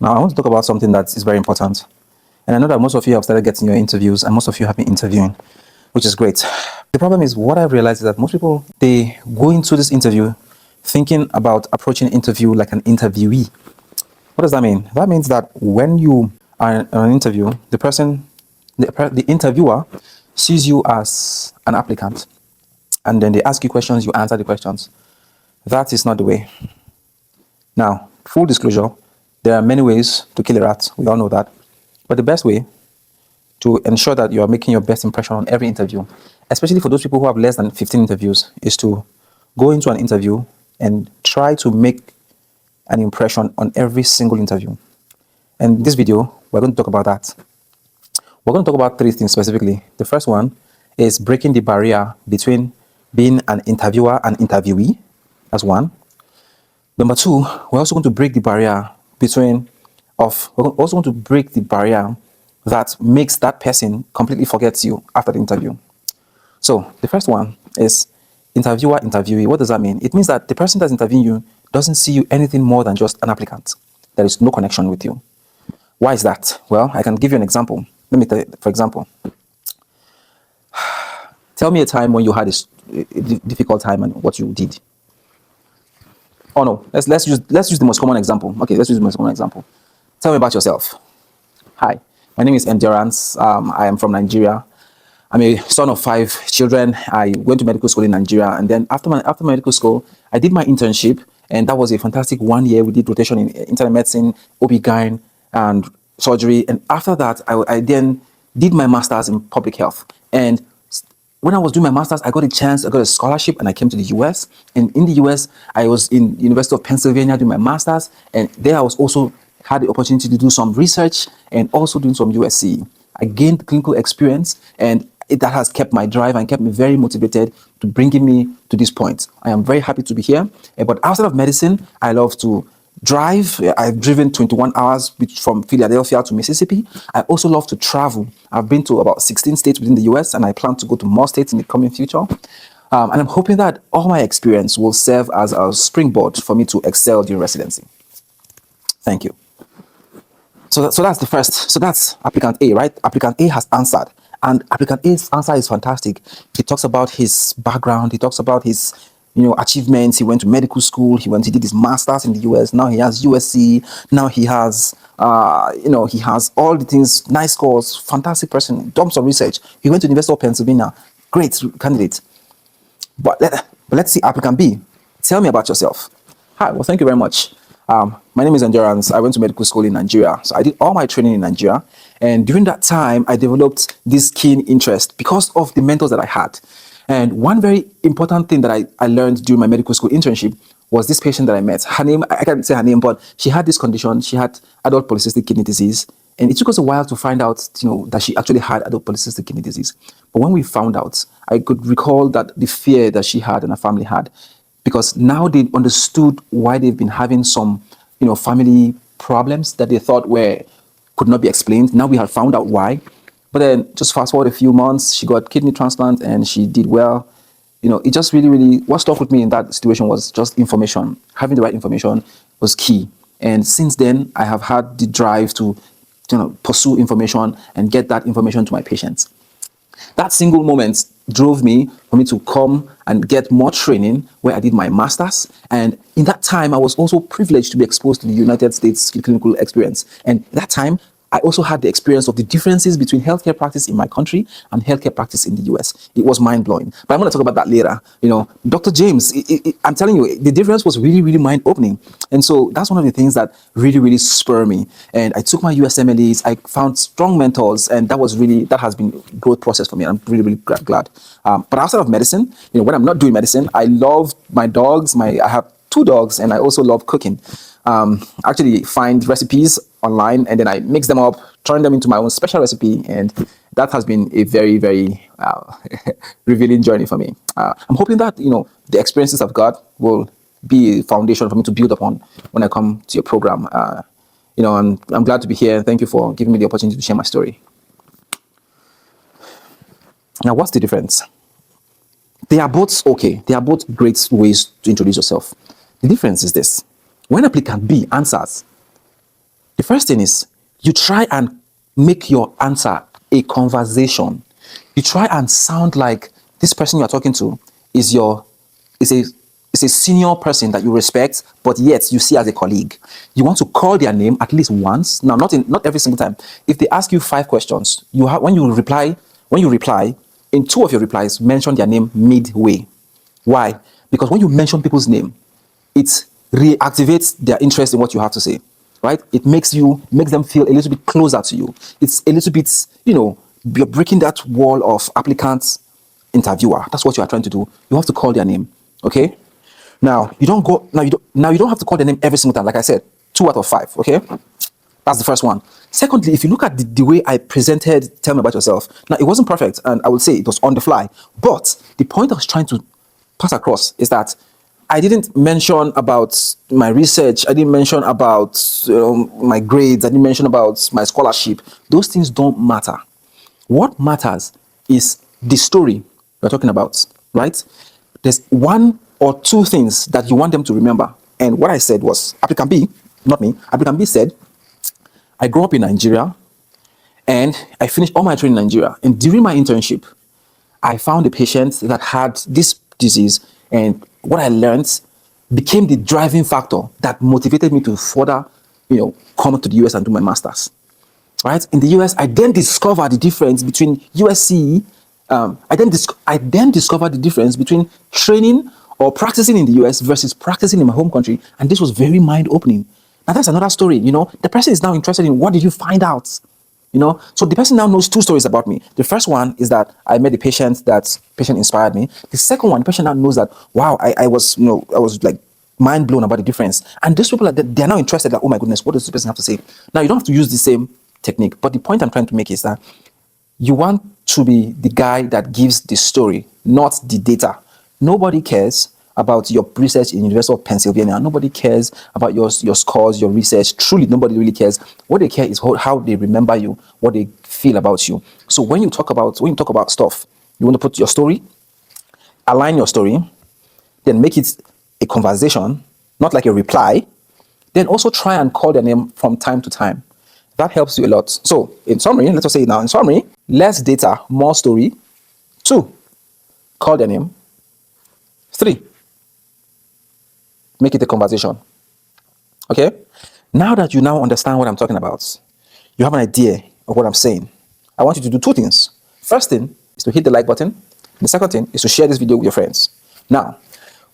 Now, I want to talk about something that is very important. And I know that most of you have started getting your interviews and most of you have been interviewing, which is great. The problem is what I've realized is that most people, they go into this interview thinking about approaching interview like an interviewee. What does that mean? That means that when you are in an interview, the interviewer sees you as an applicant, and then they ask you questions, you answer the questions. That is not the way. Now, full disclosure, there are many ways to kill a rat. We all know that. But the best way to ensure that you are making your best impression on every interview, especially for those people who have less than 15 interviews, is to go into an interview and try to make an impression on every single interview. And in this video, we're going to talk about that. We're going to talk about three things specifically. The first one is breaking the barrier between being an interviewer and interviewee. That's one. Number two, we're also going to break the barrier that makes that person completely forget you after the interview. So the first one is interviewer, interviewee. What does that mean? It means that the person that's interviewing you doesn't see you anything more than just an applicant. There is no connection with you. Why is that? Well, I can give you an example. Let me tell you, for example, tell me a time when you had a difficult time and what you did. Oh no, let's use the most common example. Okay, let's use the most common example. Tell me about yourself. Hi, my name is Endurance. I am from Nigeria. I'm a son of 5 children. I went to medical school in Nigeria, and then after medical school, I did my internship, and that was a fantastic 1 year. We did rotation in internal medicine, OB-GYN, and surgery. And after that, I then did my master's in public health. And when I was doing my master's, I got a scholarship, and I came to the US. And in the US, I was in University of Pennsylvania doing my master's, and there I was also had the opportunity to do some research and also doing some USC. I gained clinical experience, and that has kept my drive and kept me very motivated to bringing me to this point. I am very happy to be here. But outside of medicine, I love to drive. I've driven 21 hours from Philadelphia to Mississippi. I also love to travel. I've been to about 16 states within the US, and I plan to go to more states in the coming future. And I'm hoping that all my experience will serve as a springboard for me to excel during residency. Thank you. So that's the first. So that's applicant A, right? Applicant A has answered. And applicant A's answer is fantastic. He talks about his background. He talks about his achievements. He went to medical school. He did his master's in the US. Now he has USC. Now he has, he has all the things, nice scores, fantastic person, done some research. He went to the University of Pennsylvania. Great candidate. But let's see applicant B. Tell me about yourself. Hi, well, thank you very much. My name is Endurance. I went to medical school in Nigeria. So I did all my training in Nigeria. And during that time, I developed this keen interest because of the mentors that I had. And one very important thing that I learned during my medical school internship was this patient that I met. Her name, I can't say her name, but she had this condition. She had adult polycystic kidney disease. And it took us a while to find out, that she actually had adult polycystic kidney disease. But when we found out, I could recall that the fear that she had and her family had, because now they understood why they've been having some, family problems that they thought could not be explained. Now we have found out why. But then just fast forward a few months, she got kidney transplant and she did well. It just really, what stuck with me in that situation was just information. Having the right information was key. And since then, I have had the drive to pursue information and get that information to my patients. That single moment drove me for me to come and get more training where I did my master's. And in that time, I was also privileged to be exposed to the United States clinical experience. And that time, I also had the experience of the differences between healthcare practice in my country and healthcare practice in the US. It was mind-blowing. But I'm going to talk about that later. Dr. James, I'm telling you, the difference was really, really mind-opening. And so that's one of the things that really, really spurred me. And I took my USMLEs, I found strong mentors, and that has been a growth process for me. I'm really, really glad. But outside of medicine, when I'm not doing medicine, I love my dogs. I have 2 dogs, and I also love cooking. Actually find recipes online, and then I mix them up, turn them into my own special recipe, and that has been a very, very revealing journey for me. I'm hoping that the experiences I've got will be a foundation for me to build upon when I come to your program. I'm glad to be here. Thank you for giving me the opportunity to share my story. Now, what's the difference? They are both okay. They are both great ways to introduce yourself. The difference is this. When applicant B answers, The first thing is you try and make your answer a conversation. You try and sound like this person you're talking to is your is a is a senior person that you respect, but yet you see as a colleague. You want to call their name at least once. Now, not every single time. If they ask you 5 questions, you have when you reply, in 2 of your replies, mention their name midway. Why? Because when you mention people's name, it reactivates their interest in what you have to say, right? It makes them feel a little bit closer to you. It's a little bit, you're breaking that wall of applicant interviewer. That's what you are trying to do. You have to call their name, okay? Now you don't have to call their name every single time. Like I said, 2 out of 5, okay? That's the first one. Secondly, if you look at the way I presented, tell me about yourself. Now, it wasn't perfect, and I would say it was on the fly. But the point I was trying to pass across is that I didn't mention about my research. I didn't mention about my grades. I didn't mention about my scholarship. Those things don't matter. What matters is the story we're talking about, right? There's 1 or 2 things that you want them to remember. And what I said was, applicant B, not me, applicant B said, I grew up in Nigeria and I finished all my training in Nigeria. And during my internship, I found a patient that had this disease, and what I learned became the driving factor that motivated me to further, come to the US and do my master's. Right? In the US, I then discovered the difference between USC. I then discovered the difference between training or practicing in the US versus practicing in my home country, and this was very mind-opening. Now that's another story. The person is now interested in what did you find out. So the person now knows 2 stories about me. The first one is that I met a patient, that patient inspired me. The second one, the patient now knows that, wow, I was like mind blown about the difference. And these people, they're now interested, like, oh my goodness, what does this person have to say? Now, you don't have to use the same technique, but the point I'm trying to make is that you want to be the guy that gives the story, not the data. Nobody cares about your research in University of Pennsylvania. Nobody cares about your scores, your research. Truly, nobody really cares. What they care is how they remember you, what they feel about you. So when you talk about stuff, you want to put your story, align your story, then make it a conversation, not like a reply. Then also try and call their name from time to time. That helps you a lot. So in summary, let's just say it now. In summary, less data, more story. 2, call their name. 3, make it a conversation. Okay? Now that you now understand what I'm talking about, you have an idea of what I'm saying, I want you to do 2 things. First thing is to hit the like button. The second thing is to share this video with your friends. Now,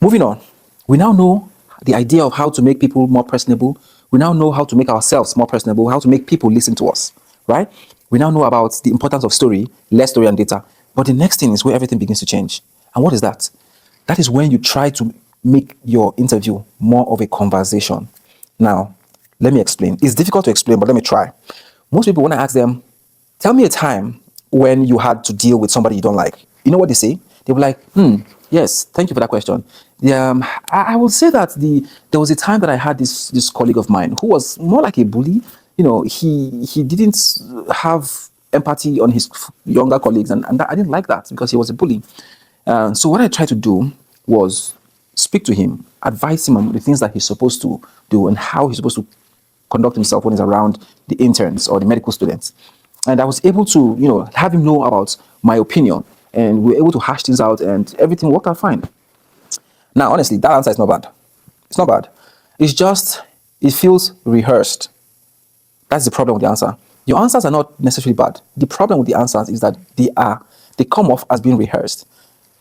moving on, we now know the idea of how to make people more personable. We now know how to make ourselves more personable, how to make people listen to us, right? We now know about the importance of story, less story and data. But the next thing is where everything begins to change. And what is that? That is when you try to make your interview more of a conversation. Now, let me explain. It's difficult to explain, but let me try. Most people, when I ask them, tell me a time when you had to deal with somebody you don't like, you know what they say? They'll be like, yes, thank you for that question. I would say that there was a time that I had this colleague of mine who was more like a bully. He didn't have empathy on his younger colleagues, and I didn't like that because he was a bully. So what I tried to do was speak to him, advise him on the things that he's supposed to do and how he's supposed to conduct himself when he's around the interns or the medical students. And I was able to, have him know about my opinion, and we were able to hash things out, and everything worked out fine. Now, honestly, that answer is not bad. It's not bad. It's just, it feels rehearsed. That's the problem with the answer. Your answers are not necessarily bad. The problem with the answers is that they come off as being rehearsed.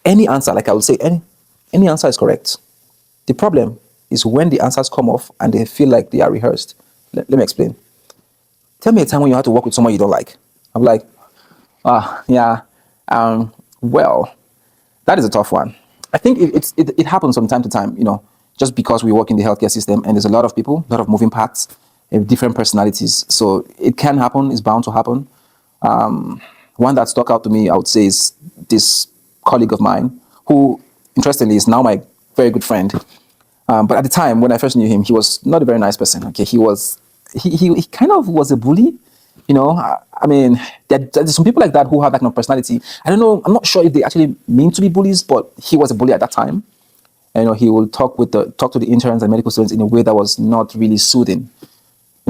Any answer, like I would say, any answer is correct. The problem is when the answers come off and they feel like they are rehearsed. Let me explain. Tell me a time when you had to work with someone you don't like. I'm like, well, that is a tough one. I think it happens from time to time, just because we work in the healthcare system and there's a lot of people, a lot of moving parts, and different personalities. So it can happen, it's bound to happen. One that stuck out to me, I would say, is this colleague of mine who, interestingly, is now my very good friend. But at the time when I first knew him, he was not a very nice person. Okay, he kind of was a bully. I mean, there's some people like that who have that kind of personality. I don't know. I'm not sure if they actually mean to be bullies, but he was a bully at that time. And, he will talk to the interns and medical students in a way that was not really soothing.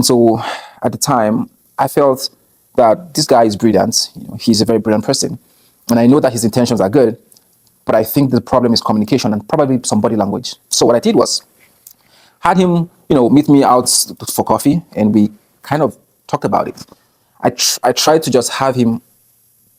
And so at the time, I felt that this guy is brilliant. He's a very brilliant person. And I know that his intentions are good, but I think the problem is communication and probably some body language. So what I did was had him, meet me out for coffee, and we kind of talked about it. I tried to just have him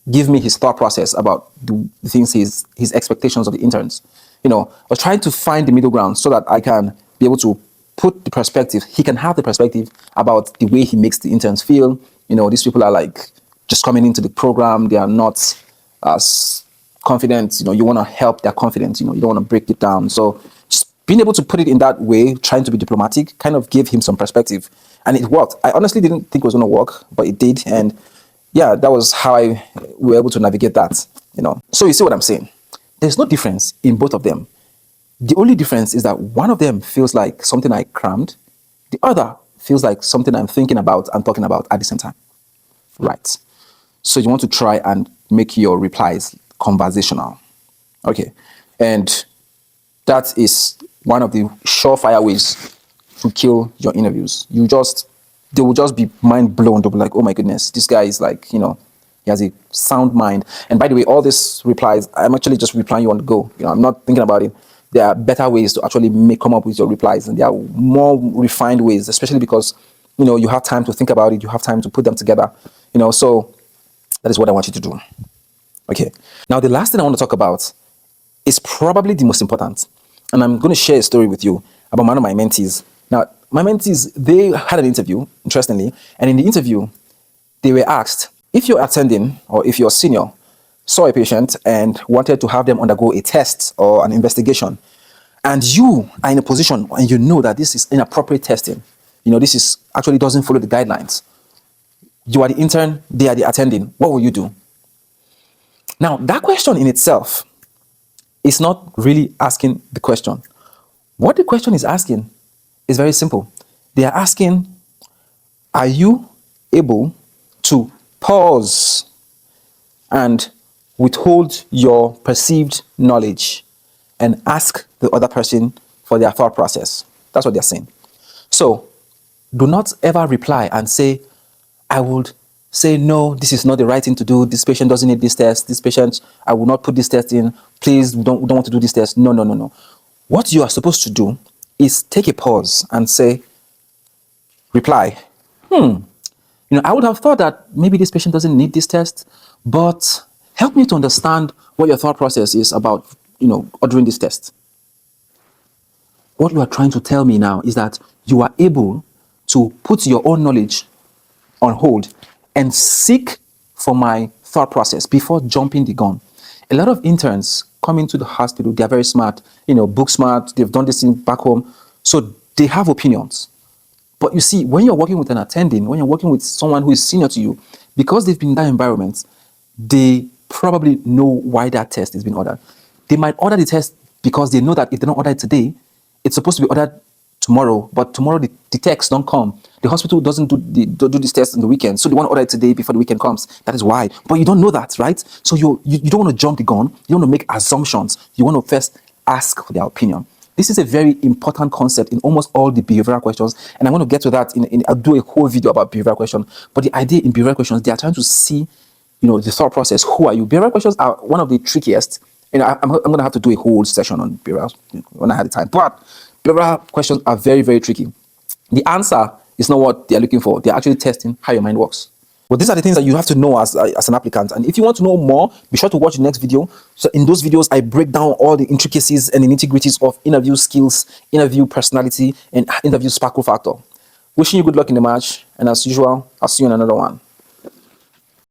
give me his thought process about the things, his expectations of the interns. I was trying to find the middle ground so that I can be able to put the perspective, he can have the perspective about the way he makes the interns feel. These people are like just coming into the program, they are not as confident. You want to help their confidence, you don't want to break it down. So just being able to put it in that way, trying to be diplomatic, kind of gave him some perspective. And it worked. I honestly didn't think it was going to work, but it did. And yeah, that was how we were able to navigate that. So you see what I'm saying? There's no difference in both of them. The only difference is that one of them feels like something I crammed. The other feels like something I'm thinking about and talking about at the same time. Right. So you want to try and make your replies conversational. Okay. And that is one of the surefire ways to kill your interviews. They will just be mind blown. They'll be like, oh my goodness, this guy is like, he has a sound mind. And by the way, all these replies, I'm actually just replying you on the go. I'm not thinking about it. There are better ways to actually come up with your replies, and there are more refined ways, especially because, you have time to think about it. You have time to put them together, so that is what I want you to do. Okay. Now, the last thing I want to talk about is probably the most important. And I'm going to share a story with you about one of my mentees. Now, my mentees, they had an interview, interestingly, and in the interview, they were asked, if you're attending or if you're senior, saw a patient and wanted to have them undergo a test or an investigation, and you are in a position and you know that this is inappropriate testing, this is actually doesn't follow the guidelines. You are the intern, they are the attending. What will you do? Now, that question in itself is not really asking the question. What the question is asking is very simple. They are asking, are you able to pause and withhold your perceived knowledge and ask the other person for their thought process? That's what they're saying. So do not ever reply and say, I would say, no, this is not the right thing to do. This patient doesn't need this test. This patient, I will not put this test in. Please, we don't want to do this test. No. What you are supposed to do is take a pause and say, reply, I would have thought that maybe this patient doesn't need this test, but help me to understand what your thought process is about, ordering this test. What you are trying to tell me now is that you are able to put your own knowledge on hold and seek for my thought process before jumping the gun. A lot of interns come into the hospital, they're very smart, book smart, they've done this thing back home, so they have opinions. But you see, when you're working with an attending, when you're working with someone who is senior to you, because they've been in that environment, they probably know why that test is being ordered. They might order the test because they know that if they don't order it today, it's supposed to be ordered tomorrow, but tomorrow the techs don't come. The hospital doesn't do this test on the weekend, so they want to order it today before the weekend comes. That is why. But you don't know that, right? So you don't want to jump the gun. You don't want to make assumptions. You want to first ask for their opinion. This is a very important concept in almost all the behavioral questions, and I'm going to get to that I'll do a whole video about behavioral questions. But the idea in behavioral questions, they are trying to see, the thought process. Who are you? Behavioral questions are one of the trickiest. I'm going to have to do a whole session on behavioral when I have the time. But behavioral questions are very, very tricky. The answer is not what they're looking for. They're actually testing how your mind works. But these are the things that you have to know as an applicant. And if you want to know more, be sure to watch the next video. So in those videos, I break down all the intricacies and the nitty-gritties of interview skills, interview personality, and interview sparkle factor. Wishing you good luck in the match. And as usual, I'll see you in another one.